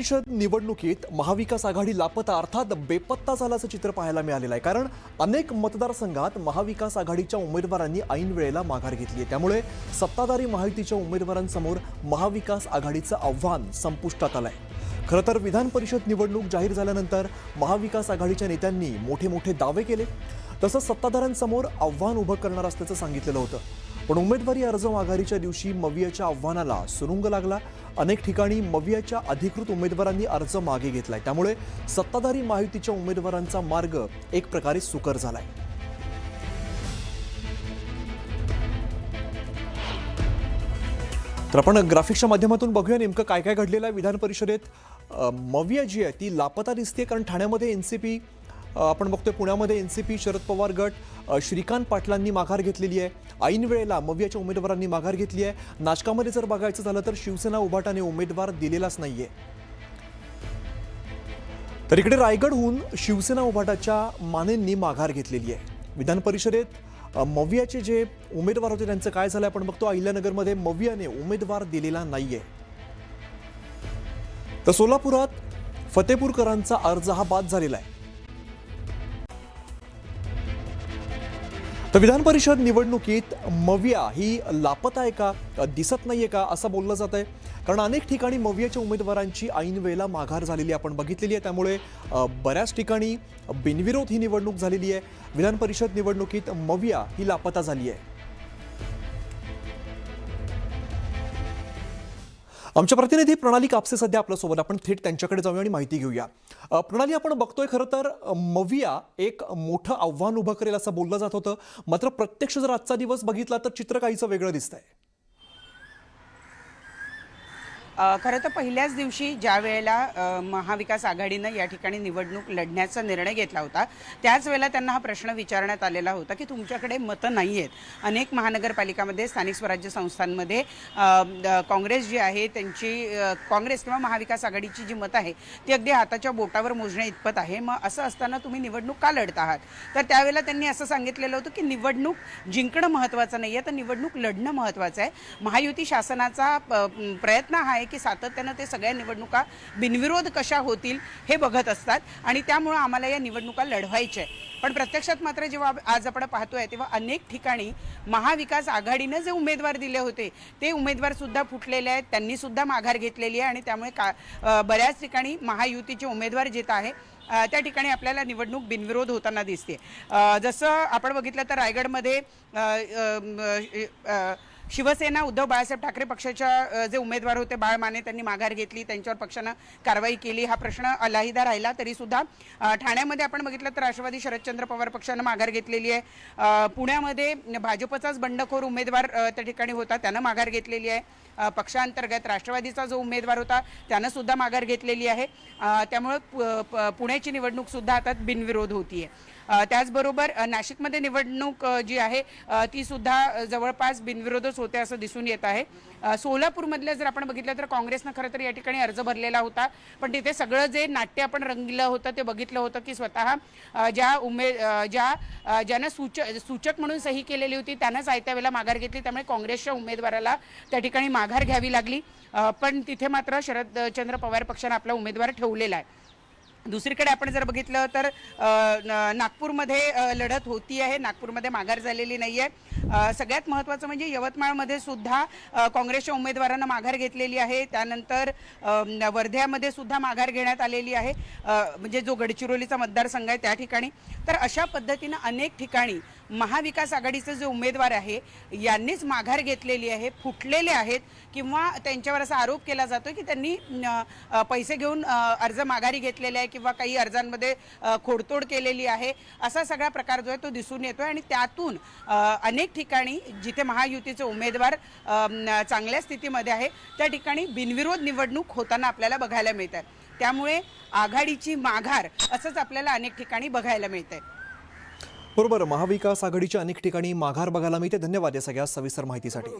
परिषद निवडणुकीत महाविकास आघाडी लापता अर्थात बेपत्ता झाल्याचं चित्र पाहायला मिळालेलं आहे। कारण अनेक मतदारसंघात महाविकास आघाडीच्या उमेदवारांनी ऐन वेळेला माघार घेतली आहे। त्यामुळे सत्ताधारी महायुतीच्या उमेदवारांसमोर महाविकास आघाडीचं आव्हान संपुष्टात आलंय। खरं तर विधान परिषद निवडणूक जाहीर झाल्यानंतर महाविकास आघाडीच्या नेत्यांनी मोठे मोठे दावे केले, तसंच सत्ताधाऱ्यांसमोर आव्हान उभं करणार असल्याचं सांगितलेलं होतं। पण उमेदवारी अर्ज माघारीच्या दिवशी मवियाच्या आव्हानाला सुरुंग लागला। अनेक ठिकाणी मवियाच्या अधिकृत उमेदवारांनी अर्ज मागे घेतलाय। त्यामुळे सत्ताधारी महायुतीच्या उमेदवारांचा मार्ग एक प्रकारे सुकर झालाय। तर आपण ग्राफिक्सच्या माध्यमातून बघूया नेमकं काय काय घडलेलं आहे। विधान परिषदेत मविया जी आहे ती लापता दिसते, कारण ठाण्यामध्ये एनसीपी, आपण बघतोय पुण्यामध्ये एनसीपी शरद पवार गट श्रीकांत पाटलांनी माघार घेतलेली आहे। ऐन वेळेला मवियाच्या उमेदवारांनी माघार घेतली आहे। नाशकामध्ये जर बघायचं झालं तर शिवसेना उभाटाने उमेदवार दिलेलाच नाहीये। तर इकडे रायगडहून शिवसेना उभाटाच्या मानेंनी माघार घेतलेली आहे। विधान परिषदेत मवियाचे जे उमेदवार होते त्यांचं काय झालं आपण बघतो। अहिल्यानगरमध्ये मवियाने उमेदवार दिलेला नाहीये। तर सोलापुरात फतेपूरकरांचा अर्ज हा बाद झालेला आहे। तर विधान परिषद निवडणुकीत मविया ही लापता आहे का, दिसत नाहीये का असं बोललं जात आहे। कारण अनेक ठिकाणी मवियाच्या उमेदवारांची ऐन वेळेला माघार झालेली आपण बघितलेली आहे। त्यामुळे बऱ्याच ठिकाणी बिनविरोध ही निवडणूक झालेली आहे। विधान परिषद निवडणुकीत मविया ही लापता झाली आहे। आमच्या प्रतिनिधी प्रणाली कापसे सध्या आपल्यासोबत, आपण थेट त्यांच्याकडे जाऊया आणि माहिती घेऊया। प्रणाली, आपण बघतोय खरं तर मविया एक मोठं आव्हान उभं करेल असं बोललं जात होतं, मात्र प्रत्यक्ष जर आजचा दिवस बघितला तर चित्र काहीसं वेगळं दिसतंय। खरं तर पहिल्याच दिवशी ज्या वेळेला महाविकास आघाडीनं या ठिकाणी निवडणूक लढण्याचा निर्णय घेतला होता, त्याच वेळेला त्यांना हा प्रश्न विचारण्यात आलेला होता की तुमच्याकडे मतं नाही आहेत। अनेक महानगरपालिकामध्ये, स्थानिक स्वराज्य संस्थांमध्ये काँग्रेस जी आहे त्यांची, काँग्रेस किंवा महाविकास आघाडीची जी मतं आहे ती अगदी हाताच्या बोटावर मोजण्या इतपत आहे। मग असं असताना तुम्ही निवडणूक का लढत आहात? तर त्यावेळेला त्यांनी असं सांगितलेलं होतं की निवडणूक जिंकणं महत्त्वाचं नाही आहे, तर निवडणूक लढणं महत्त्वाचं आहे। महायुती शासनाचा प्रयत्न हा आहे की सातत्यानं ते सगळ्या निवडणुका बिनविरोध कशा होतील हे बघत असतात आणि त्यामुळे आम्हाला या निवडणुका लढवायच्या आहे। पण प्रत्यक्षात मात्र जेव्हा आज आपण पाहतोय तेव्हा अनेक ठिकाणी महाविकास आघाडीनं जे उमेदवार दिले होते ते उमेदवार सुद्धा फुटलेले आहेत, त्यांनी सुद्धा माघार घेतलेली आहे आणि त्यामुळे बऱ्याच ठिकाणी महायुतीचे उमेदवार जे आहे त्या ठिकाणी आपल्याला निवडणूक बिनविरोध होताना दिसते। जसं आपण बघितलं तर रायगडमध्ये शिवसेना उद्धव बाळासाहेब ठाकरे पक्षाच्या जे उमेदवार होते बाळ माने त्यांनी माघार घेतली, त्यांच्यावर पक्षानं कारवाई केली, हा प्रश्न अलाहिदा राहिला। तरी सुद्धा ठाण्यामध्ये आपण बघितलं तर राष्ट्रवादी शरदचंद्र पवार पक्षानं माघार घेतलेली आहे। पुण्यामध्ये भाजपचाच बंडखोर उमेदवार त्या ठिकाणी होता, त्यानं माघार घेतलेली आहे। पक्षांतर्गत राष्ट्रवादीचा जो उमेदवार होता त्यानं सुद्धा माघार घेतलेली आहे। त्यामुळे पुण्याची निवडणूक सुद्धा आता बिनविरोध होतीये। त्याचबरोबर नाशिकमध्ये निवडणूक जी आहे ती सुद्धा जवळपास बिनविरोधच होते असं दिसून येत आहे। सोलापूरमधलं जर आपण बघितलं तर काँग्रेसनं खरं तर या ठिकाणी अर्ज भरलेला होता, पण तिथे सगळं जे नाट्य आपण रंगलं होतं ते बघितलं होतं की स्वतः ज्यानं सूचक म्हणून सही केलेली होती त्यानंच आयत्या वेळेला माघार घेतली, त्यामुळे काँग्रेसच्या उमेदवाराला त्या ठिकाणी माघार घ्यावी लागली। पण तिथे मात्र शरदचंद्र पवार पक्षानं आपला उमेदवार ठेवलेला आहे। दुसरीकडे आपण जर बघितलं तर नागपूरमध्ये लढत होती आहे, नागपूरमध्ये माघार झालेली नाही आहे। सगळ्यात महत्त्वाचं म्हणजे यवतमाळमध्ये सुद्धा काँग्रेसच्या उमेदवारांना माघार घेतलेली आहे। त्यानंतर वर्ध्यामध्ये सुद्धा माघार घेण्यात आलेली आहे, म्हणजे जो गडचिरोलीचा मतदारसंघ आहे त्या ठिकाणी। तर अशा पद्धतीनं अनेक ठिकाणी महाविकास आघाडीचे जे उमेदवार आहे यांनीच माघार घेतलेली आहे, फुटलेले आहेत, किंवा त्यांच्यावर असा आरोप केला जातो की त्यांनी पैसे घेऊन अर्ज माघारी घेतलेले आहे किंवा काही अर्जांमध्ये खोडतोड केलेली आहे। असा सगळा प्रकार जो आहे तो दिसून येतोय आणि त्यातून अनेक ठिकाणी जिथे महायुतीचे उमेदवार चांगल्या स्थितीमध्ये आहे त्या ठिकाणी बिनविरोध निवडणूक होताना आपल्याला बघायला मिळत आहे। त्यामुळे आघाडीची माघार असंच आपल्याला अनेक ठिकाणी बघायला मिळतंय। बरोबर, महाविकास आघाडीच्या अनेक ठिकाणी माघार बघायला मिळते। धन्यवाद या सगळ्या सविस्तर माहितीसाठी।